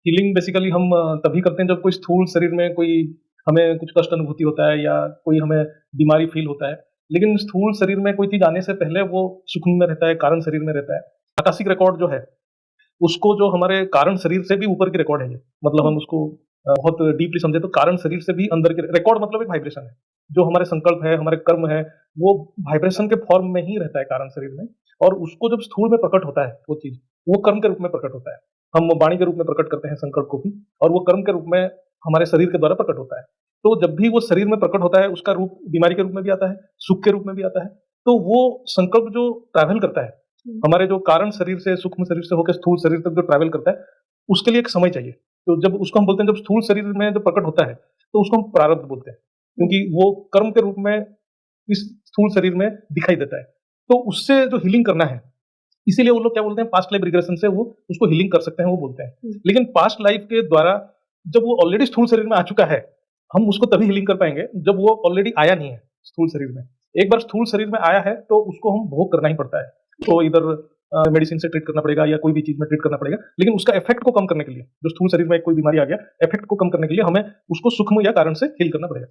Healing basically हम तभी करते हैं जब कोई स्थूल शरीर में कोई हमें कुछ कष्ट अनुभूति होता है या कोई हमें बीमारी फील होता है। लेकिन स्थूल शरीर में कोई चीज़ आने से पहले वो सूक्ष्म में रहता है, कारण शरीर में रहता है। आकाशिक रिकॉर्ड जो है, उसको जो हमारे कारण शरीर से भी ऊपर की रिकॉर्ड है ये। मतलब हम उसको बहुत डीपली समझे तो कारण शरीर से भी अंदर के रिकॉर्ड मतलब एक वाइब्रेशन है। जो हमारे संकल्प है, हमारे कर्म है, वो वाइब्रेशन के फॉर्म में ही रहता है कारण शरीर में। और उसको जब स्थूल में प्रकट होता है वो चीज़, वो कर्म के रूप में प्रकट होता है। हम वाणी के रूप में प्रकट करते हैं संकल्प को भी, और वो कर्म के रूप में हमारे शरीर के द्वारा प्रकट होता है। तो जब भी वो शरीर में प्रकट होता है, उसका रूप बीमारी के रूप में भी आता है, सुख के रूप में भी आता है। तो वो संकल्प जो ट्रैवल करता है, हमारे जो कारण शरीर से, सूक्ष्म शरीर से होकर स्थूल शरीर तक जो ट्रैवल करता है, उसके लिए एक समय चाहिए। तो जब उसको हम बोलते हैं, जब स्थूल शरीर में जब प्रकट होता है, तो उसको हम प्रारब्ध बोलते हैं, क्योंकि वो कर्म के रूप में इस स्थूल शरीर में दिखाई देता है। तो उससे जो हीलिंग करना है, इसीलिए वो लोग क्या बोलते हैं, पास्ट लाइफ रिग्रेशन से वो उसको हीलिंग कर सकते हैं, वो बोलते हैं। लेकिन पास्ट लाइफ के द्वारा जब वो ऑलरेडी स्थूल शरीर में आ चुका है, हम उसको तभी हीलिंग कर पाएंगे जब वो ऑलरेडी आया नहीं है स्थूल शरीर में। एक बार स्थूल शरीर में आया है तो उसको हम भोग करना ही पड़ता है। तो इधर मेडिसिन से ट्रीट करना पड़ेगा या कोई भी चीज में ट्रीट करना पड़ेगा, लेकिन उसका इफेक्ट को कम करने के लिए, जो स्थूल शरीर में कोई बीमारी आ गया, इफेक्ट को कम करने के लिए हमें उसको सूक्ष्म या कारण से हील करना पड़ेगा।